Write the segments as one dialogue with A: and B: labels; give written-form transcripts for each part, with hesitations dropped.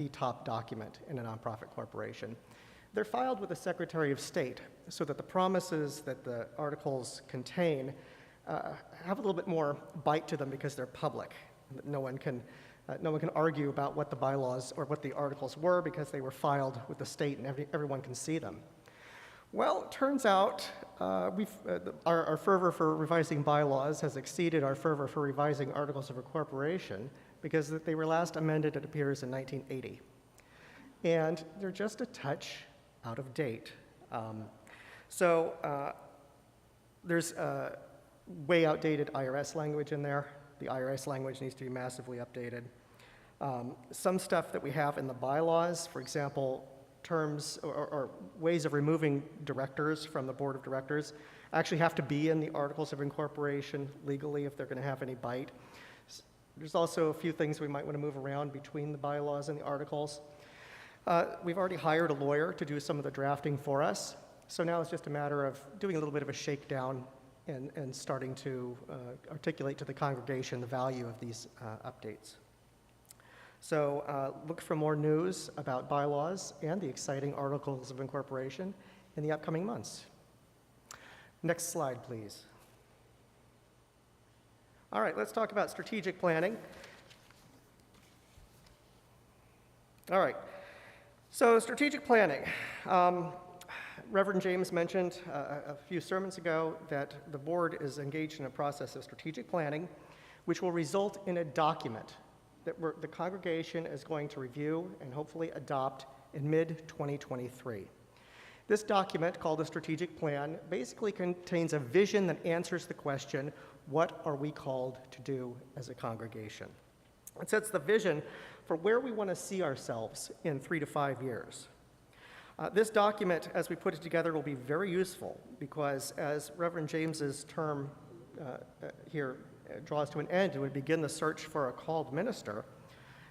A: the top document in a nonprofit corporation. They're filed with the Secretary of State so that the promises that the articles contain have a little bit more bite to them because they're public. No one can argue about what the bylaws or what the articles were because they were filed with the state and everyone can see them. Well, it turns out our fervor for revising bylaws has exceeded our fervor for revising articles of incorporation because they were last amended, it appears, in 1980. And they're just a touch out of date. There's way outdated IRS language in there. The IRS language needs to be massively updated. Some stuff that we have in the bylaws, for example, terms or ways of removing directors from the board of directors, actually have to be in the articles of incorporation legally if they're going to have any bite. There's also a few things we might want to move around between the bylaws and the articles. We've already hired a lawyer to do some of the drafting for us, so now it's just a matter of doing a little bit of a shakedown and starting to articulate to the congregation the value of these updates. So look for more news about bylaws and the exciting articles of incorporation in the upcoming months. Next slide, please. All right, let's talk about strategic planning. All right, so strategic planning. Reverend James mentioned a few sermons ago that the board is engaged in a process of strategic planning, which will result in a document that the congregation is going to review and hopefully adopt in mid-2023. This document, called a strategic plan, basically contains a vision that answers the question, what are we called to do as a congregation? It sets the vision for where we want to see ourselves in 3 to 5 years. This document, as we put it together, will be very useful because as Reverend James's term here draws to an end and would begin the search for a called minister,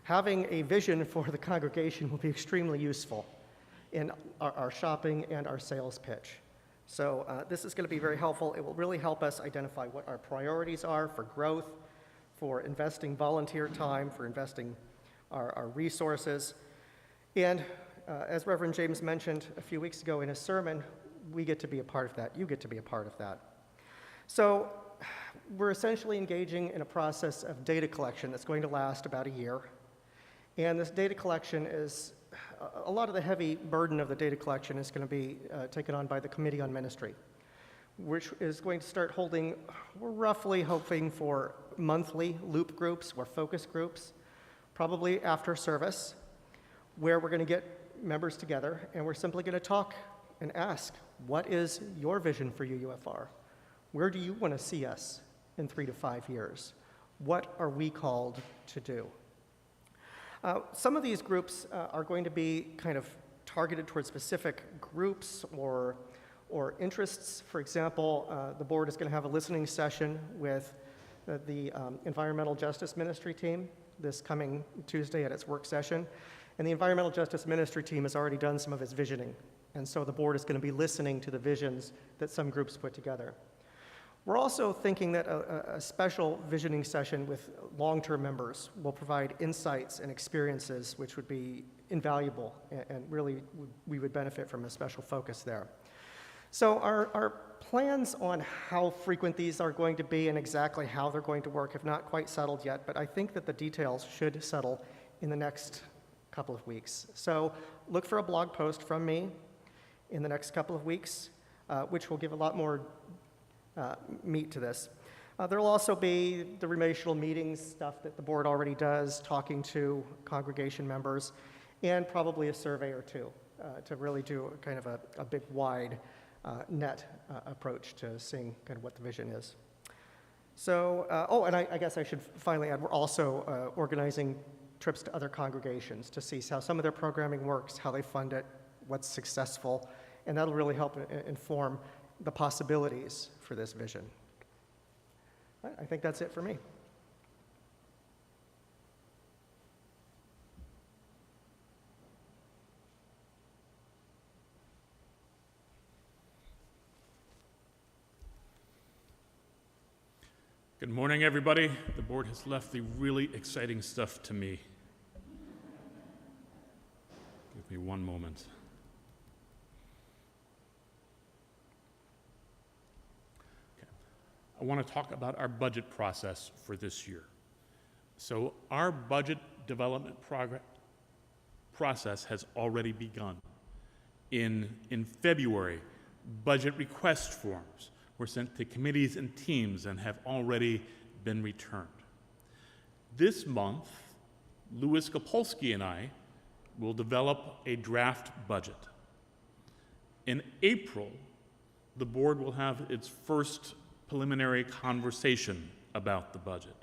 A: having a vision for the congregation will be extremely useful in our shopping and our sales pitch. So this is going to be very helpful. It will really help us identify what our priorities are for growth, for investing volunteer time, for investing our resources. And as Reverend James mentioned a few weeks ago in his sermon, we get to be a part of that. You get to be a part of that. So we're essentially engaging in a process of data collection that's going to last about a year. And this data collection is, a lot of the heavy burden of the data collection is going to be taken on by the Committee on Ministry, which is going to start holding, we're roughly hoping for monthly loop groups or focus groups, probably after service, where we're going to get members together and we're simply going to talk and ask, what is your vision for UUFR? Where do you want to see us in 3 to 5 years? What are we called to do? Some of these groups are going to be kind of targeted towards specific groups or interests. For example, the board is going to have a listening session with the Environmental Justice Ministry team this coming Tuesday at its work session. And the Environmental Justice Ministry team has already done some of its visioning. And so the board is going to be listening to the visions that some groups put together. We're also thinking that a special visioning session with long-term members will provide insights and experiences which would be invaluable and really we would benefit from a special focus there. So our plans on how frequent these are going to be and exactly how they're going to work have not quite settled yet, but I think that the details should settle in the next couple of weeks. So look for a blog post from me in the next couple of weeks, which will give a lot more meat to this. There will also be the relational meetings stuff that the board already does, talking to congregation members, and probably a survey or two to really do kind of a big wide net approach to seeing kind of what the vision is. So, and I guess I should finally add, we're also organizing trips to other congregations to see how some of their programming works, how they fund it, what's successful, and that'll really help inform the possibilities for this vision. I think that's it for me.
B: Good morning, everybody. The board has left the really exciting stuff to me. me one moment. Okay. I want to talk about our budget process for this year. So our budget development process has already begun. In February, budget request forms were sent to committees and teams and have already been returned. This month, Louis Kapolsky and I will develop a draft budget. In April, the board will have its first preliminary conversation about the budget.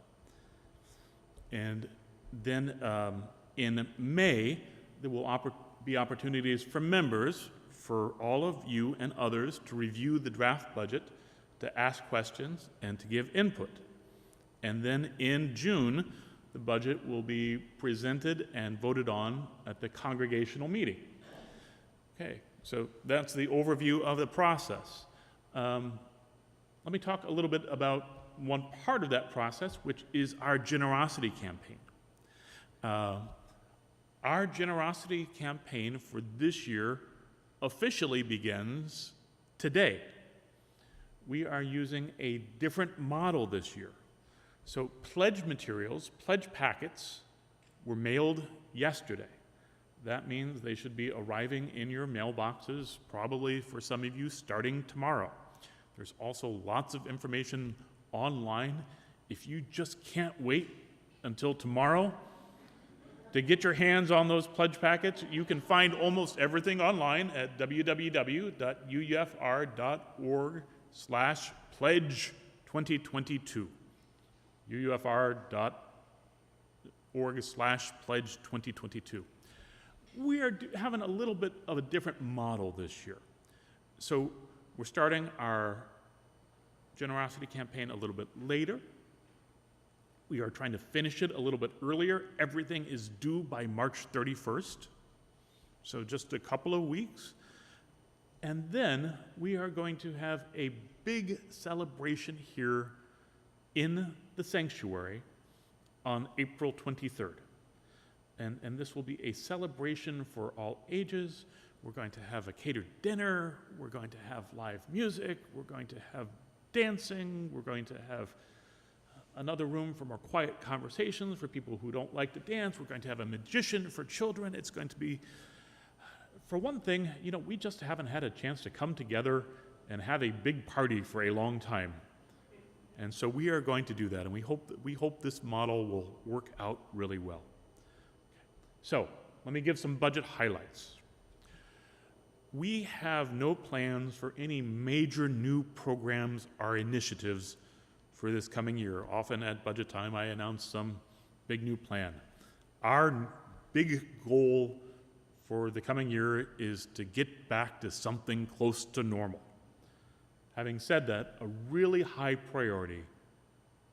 B: And then in May, there will be opportunities for members, for all of you and others, to review the draft budget, to ask questions, and to give input. And then in June, the budget will be presented and voted on at the congregational meeting. Okay, so that's the overview of the process. Let me talk a little bit about one part of that process, which is our generosity campaign. Our generosity campaign for this year officially begins today. We are using a different model this year. So pledge materials, pledge packets were mailed yesterday. That means they should be arriving in your mailboxes, probably for some of you starting tomorrow. There's also lots of information online. If you just can't wait until tomorrow to get your hands on those pledge packets, you can find almost everything online at www.uufr.org/pledge2022. uufr.org/pledge2022. We are having a little bit of a different model this year. So we're starting our generosity campaign a little bit later. We are trying to finish it a little bit earlier. Everything is due by March 31st, so just a couple of weeks. And then we are going to have a big celebration here in the sanctuary on April 23rd. And this will be a celebration for all ages. We're going to have a catered dinner. We're going to have live music. We're going to have dancing. We're going to have another room for more quiet conversations for people who don't like to dance. We're going to have a magician for children. It's going to be, for one thing, we just haven't had a chance to come together and have a big party for a long time. And so we are going to do that, and we hope this model will work out really well. So let me give some budget highlights. We have no plans for any major new programs or initiatives for this coming year. Often at budget time, I announce some big new plan. Our big goal for the coming year is to get back to something close to normal. Having said that, a really high priority,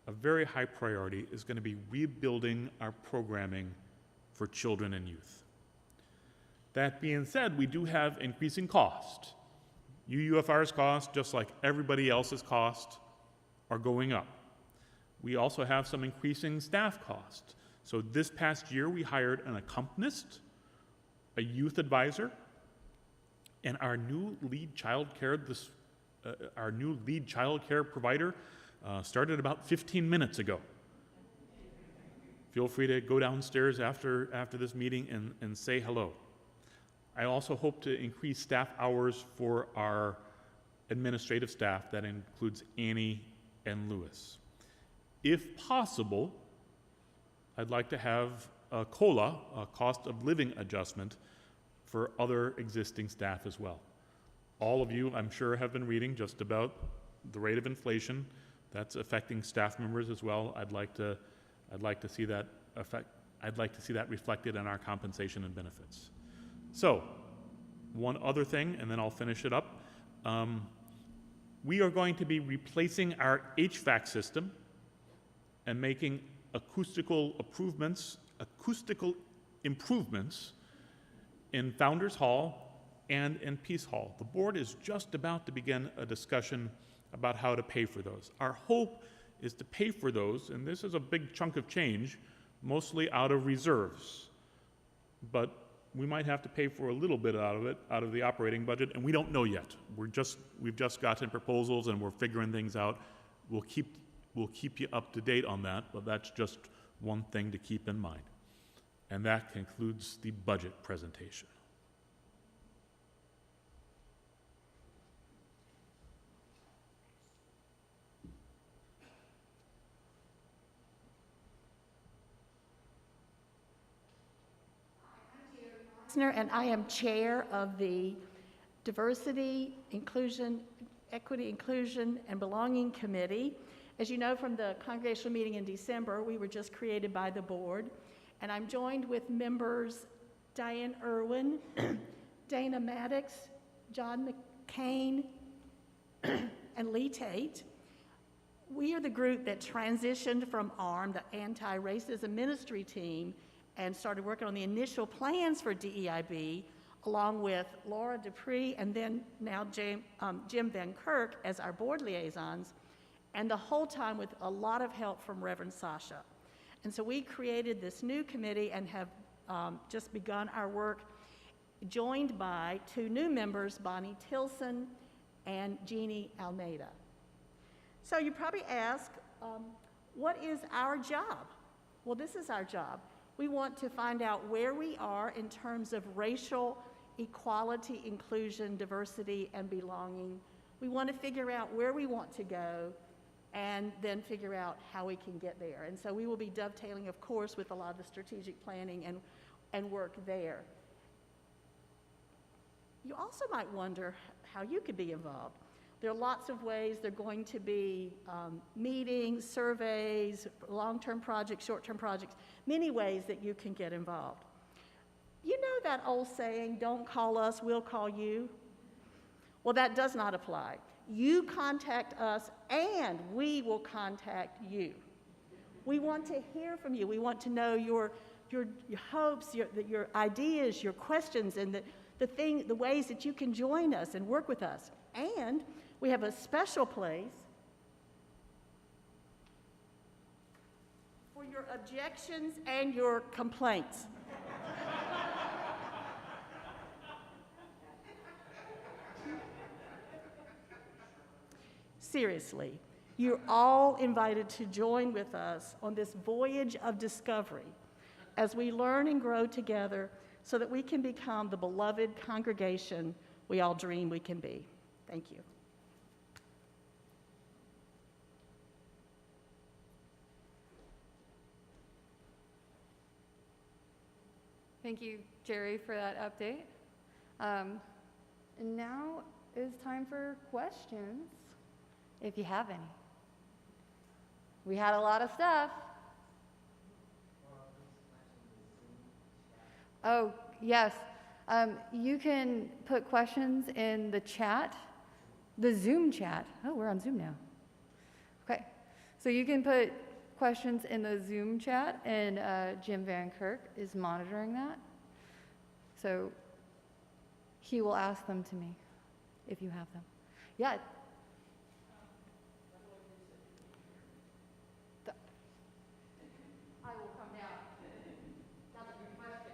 B: a very high priority, is going to be rebuilding our programming for children and youth. That being said, we do have increasing costs. UUFR's costs, just like everybody else's costs, are going up. We also have some increasing staff costs. So this past year, we hired an accompanist, a youth advisor, and our new lead child care provider started about 15 minutes ago. Feel free to go downstairs after this meeting and say hello. I also hope to increase staff hours for our administrative staff. That includes Annie and Lewis. If possible, I'd like to have a COLA, a cost of living adjustment, for other existing staff as well. All of you, I'm sure, have been reading just about the rate of inflation that's affecting staff members as well. I'd like to see that reflected in our compensation and benefits. So, one other thing, and then I'll finish it up. We are going to be replacing our HVAC system and making acoustical improvements in Founders Hall and in Peace Hall. The board is just about to begin a discussion about how to pay for those. Our hope is to pay for those, and this is a big chunk of change, mostly out of reserves. But we might have to pay for a little bit out of it, out of the operating budget, and we don't know yet. We've just gotten proposals and we're figuring things out. We'll keep you up to date on that, but that's just one thing to keep in mind. And that concludes the budget presentation.
C: And I am chair of the Diversity, Inclusion, Equity, Inclusion, and Belonging Committee. As you know from the congregational meeting in December, we were just created by the board, and I'm joined with members Diane Irwin, Dana Maddox, John McCain, and Lee Tate. We are the group that transitioned from ARM, the Anti-Racism Ministry Team, and started working on the initial plans for DEIB, along with Laura Dupree and then now Jim Van Kirk as our board liaisons, and the whole time with a lot of help from Reverend Sasha. And so we created this new committee and have just begun our work, joined by two new members, Bonnie Tilson and Jeannie Almeida. So you probably ask, what is our job? Well, this is our job. We want to find out where we are in terms of racial equality, inclusion, diversity, and belonging. We want to figure out where we want to go and then figure out how we can get there. And so we will be dovetailing, of course, with a lot of the strategic planning and work there. You also might wonder how you could be involved. There are lots of ways. There are going to be meetings, surveys, long-term projects, short-term projects, many ways that you can get involved. You know that old saying, don't call us, we'll call you? Well, that does not apply. You contact us and we will contact you. We want to hear from you. We want to know your hopes, your ideas, your questions, and the ways that you can join us and work with us. And we have a special place for your objections and your complaints. Seriously, you're all invited to join with us on this voyage of discovery as we learn and grow together so that we can become the beloved congregation we all dream we can be. Thank you.
D: Thank you, Jerry, for that update. And now is time for questions, if you have any. We had a lot of stuff. Oh, yes. You can put questions in the chat, the Zoom chat. Oh, we're on Zoom now. Okay. So you can put questions in the Zoom chat, and Jim Van Kirk is monitoring that. So he will ask them to me if you have them. Yeah. I will come down. That's a good question.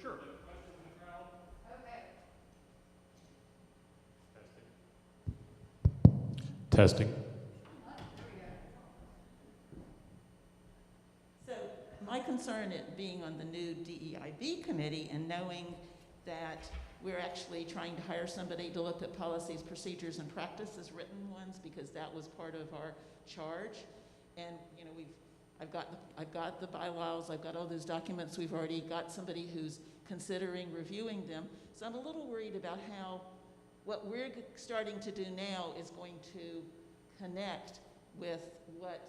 A: Sure.
B: Testing.
E: So my concern at being on the new DEIB committee and knowing that we're actually trying to hire somebody to look at policies, procedures, and practices, written ones, because that was part of our charge. And you know, I've got the bylaws, I've got all those documents, we've already got somebody who's considering reviewing them. So I'm a little worried about how what we're starting to do now is going to connect with what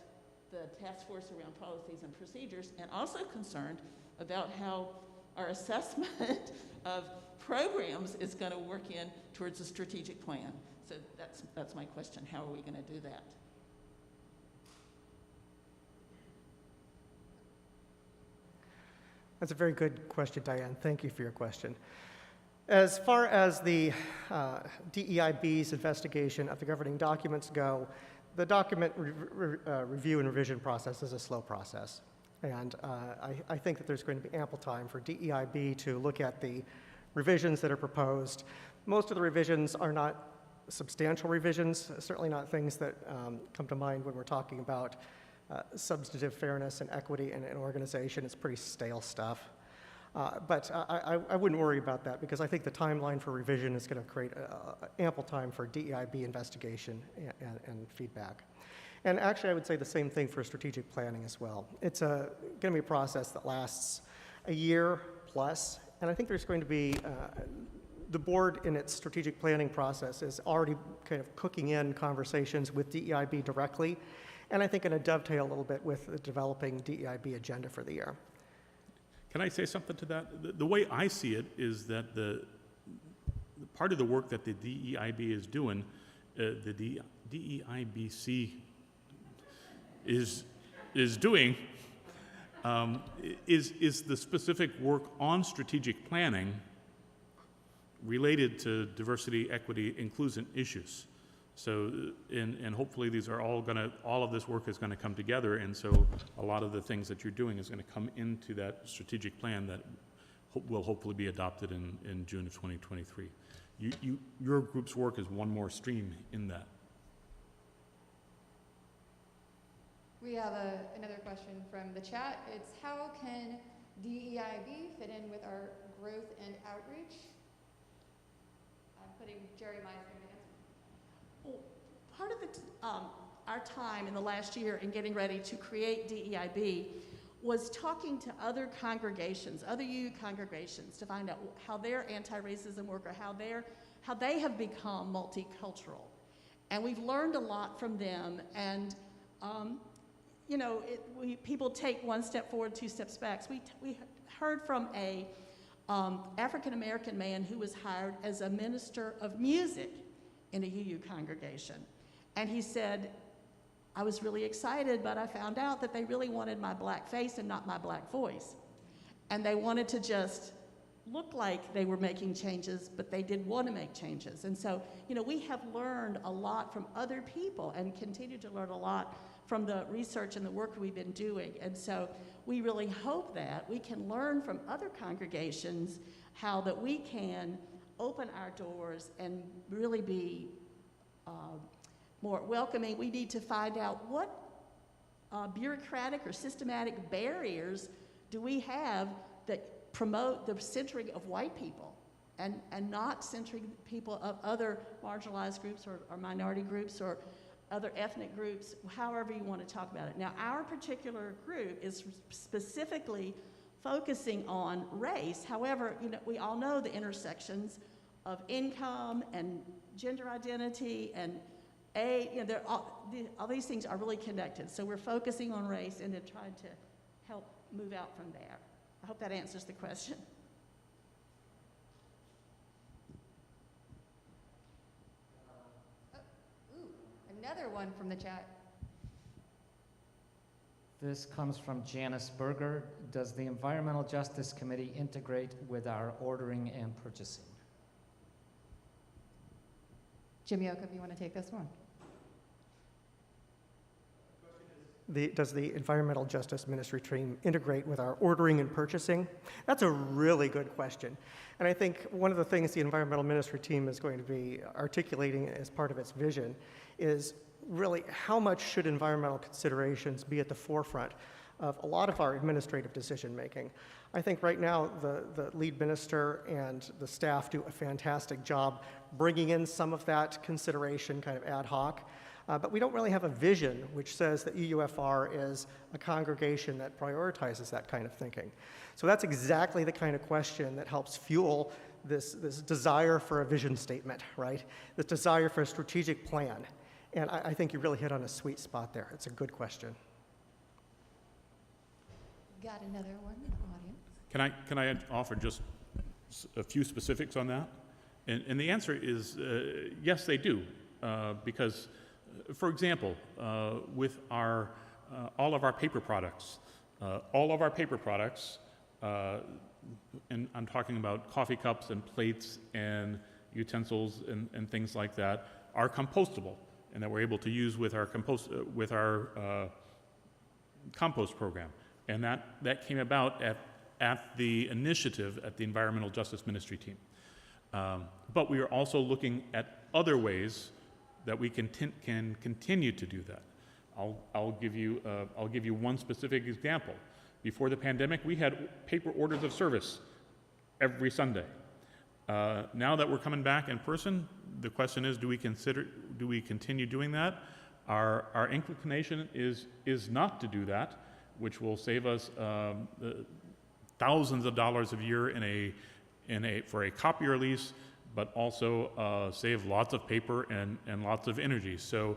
E: the task force around policies and procedures, and also concerned about how our assessment of programs is going to work in towards a strategic plan. So that's my question. How are we going to do that?
A: That's a very good question, Diane. Thank you for your question. As far as the DEIB's investigation of the governing documents go, the document review and revision process is a slow process. And I think that there's going to be ample time for DEIB to look at the revisions that are proposed. Most of the revisions are not substantial revisions, certainly not things that come to mind when we're talking about substantive fairness and equity in an organization. It's pretty stale stuff. But I wouldn't worry about that because I think the timeline for revision is going to create ample time for DEIB investigation and feedback. And actually, I would say the same thing for strategic planning as well. It's going to be a process that lasts a year plus, and I think there's going to be, the board in its strategic planning process is already kind of cooking in conversations with DEIB directly, and I think going to dovetail a little bit with the developing DEIB agenda for the year.
B: Can I say something to that? The way I see it is that the part of the work that the DEIB is doing, the DEIBC is doing, is the specific work on strategic planning related to diversity, equity, inclusion issues. So, and hopefully these are all of this work is gonna come together, and so a lot of the things that you're doing is gonna come into that strategic plan that will hopefully be adopted in June of 2023. Your group's work is one more stream in that.
D: We have another question from the chat. It's how can DEIB fit in with our growth and outreach? I'm putting Jerry Meisner to answer.
E: Well, part of our time in the last year in getting ready to create DEIB was talking to other congregations, other UU congregations, to find out how their anti-racism work or how they have become multicultural. And we've learned a lot from them, and you know, people take one step forward, two steps back. So we heard from a African-American man who was hired as a minister of music in a UU congregation. And he said, I was really excited, but I found out that they really wanted my black face and not my black voice. And they wanted to just look like they were making changes, but they did want to make changes. And so, you know, we have learned a lot from other people and continue to learn a lot from the research and the work we've been doing. And so we really hope that we can learn from other congregations how that we can open our doors and really be more welcoming. We need to find out what bureaucratic or systematic barriers do we have that promote the centering of white people and not centering people of other marginalized groups or minority groups or other ethnic groups, however you want to talk about it. Now, our particular group is specifically focusing on race. However, you know, we all know the intersections of income and gender identity and you know, all these things are really connected. So we're focusing on race and then trying to help move out from there. I hope that answers the question.
D: Another one from the chat.
F: This comes from Janice Berger. Does the Environmental Justice Committee integrate with our ordering and purchasing?
D: Jim Yoka, if you want to take this one.
A: Does the Environmental Justice Ministry team integrate with our ordering and purchasing? That's a really good question. And I think one of the things the Environmental Ministry team is going to be articulating as part of its vision is really how much should environmental considerations be at the forefront of a lot of our administrative decision making. I think right now the lead minister and the staff do a fantastic job bringing in some of that consideration kind of ad hoc. But we don't really have a vision which says that UUFR is a congregation that prioritizes that kind of thinking. So that's exactly the kind of question that helps fuel this desire for a vision statement, right? This desire for a strategic plan. And I think you really hit on a sweet spot there. It's a good question.
D: Got another one in the audience.
B: Can I offer just a few specifics on that? And the answer is yes, they do, because for example, with all of our paper products, and I'm talking about coffee cups and plates and utensils and things like that, are compostable, and that we're able to use with our compost program. And that came about at the initiative at the Environmental Justice Ministry team. But we are also looking at other ways that we can continue to do that. I'll give you one specific example. Before the pandemic, we had paper orders of service every Sunday. Now that we're coming back in person, the question is, do we continue doing that? Our inclination is not to do that, which will save us thousands of dollars a year for a copier lease, but also save lots of paper and lots of energy. So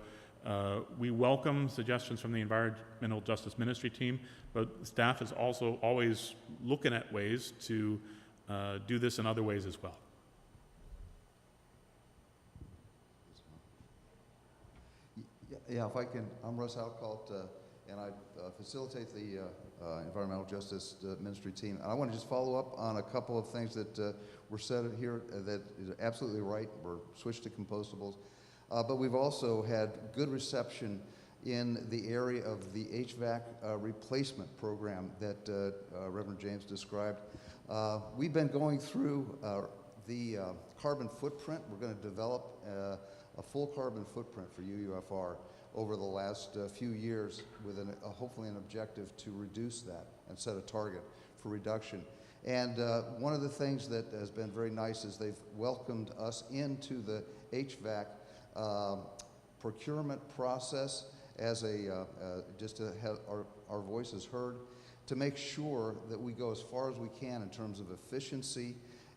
B: we welcome suggestions from the Environmental Justice Ministry team, but staff is also always looking at ways to do this in other ways as well.
G: Yeah, if I can, I'm Russ Alcalt, and I facilitate the Environmental Justice Ministry team. And I want to just follow up on a couple of things that were said here that is absolutely right. We're switched to compostables. But we've also had good reception in the area of the HVAC replacement program that Reverend James described. We've been going through the carbon footprint. We're going to develop a full carbon footprint for UUFR over the last few years with hopefully an objective to reduce that and set a target for reduction. And one of the things that has been very nice is they've welcomed us into the HVAC procurement process as just to have our voices heard, to make sure that we go as far as we can in terms of efficiency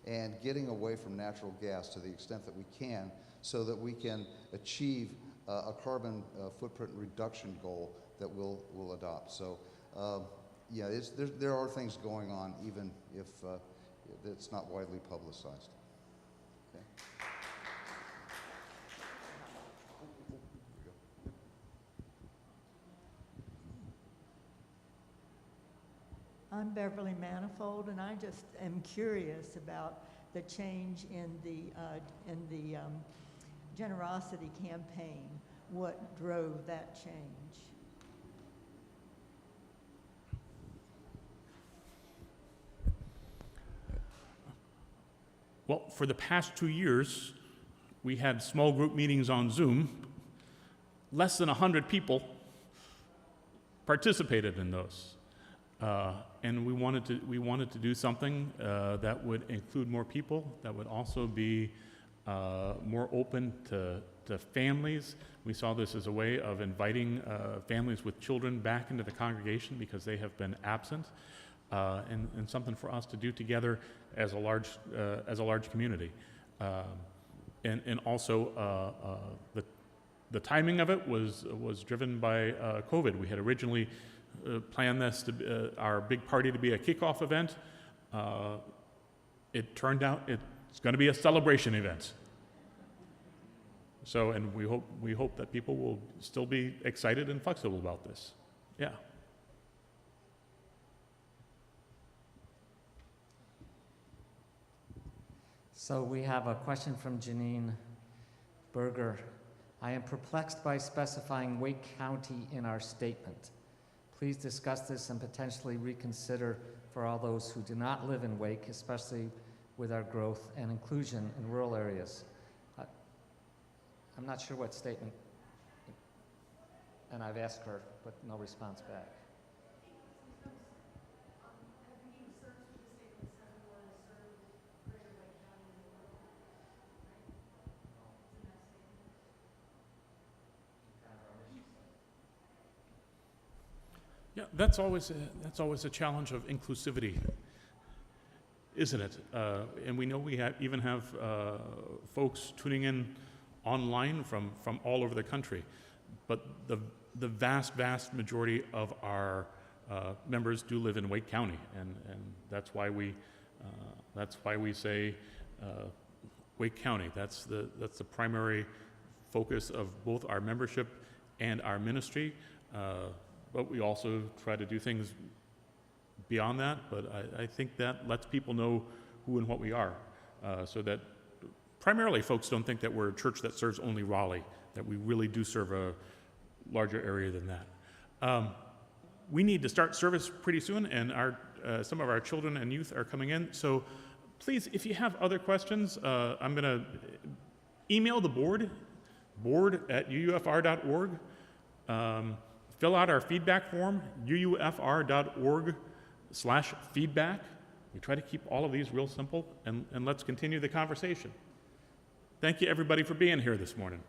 G: and getting away from natural gas to the extent that we can, so that we can achieve a carbon footprint reduction goal that we'll adopt. So yeah, there are things going on, even if it's not widely publicized. Okay.
H: I'm Beverly Manifold, and I just am curious about the change in the generosity campaign. What drove that change?
B: Well, for the past 2 years, we had small group meetings on Zoom. Less than 100 people participated in those. And we wanted to do something that would include more people, that would also be more open to families. We saw this as a way of inviting families with children back into the congregation because they have been absent, and something for us to do together as a large community. And also the timing of it was driven by COVID. We had originally planned this to our big party to be a kickoff event. It turned out it's going to be a celebration event. So, and we hope that people will still be excited and flexible about this. Yeah.
F: So we have a question from Janine Berger. I am perplexed by specifying Wake County in our statement. Please discuss this and potentially reconsider for all those who do not live in Wake, especially with our growth and inclusion in rural areas. I'm not sure what statement, and I've asked her, but no response back.
B: Yeah, that's always a challenge of inclusivity, isn't it? And we know we even have folks tuning in online from all over the country, but the vast majority of our members do live in Wake County, and that's why we say Wake County. That's the primary focus of both our membership and our ministry. But we also try to do things beyond that, but I think that lets people know who and what we are, so that primarily folks don't think that we're a church that serves only Raleigh, that we really do serve a larger area than that. We need to start service pretty soon, and some of our children and youth are coming in. So please, if you have other questions, I'm going to email the board at.uufr.org. Fill out our feedback form, uufr.org/feedback. We try to keep all of these real simple, and let's continue the conversation. Thank you, everybody, for being here this morning.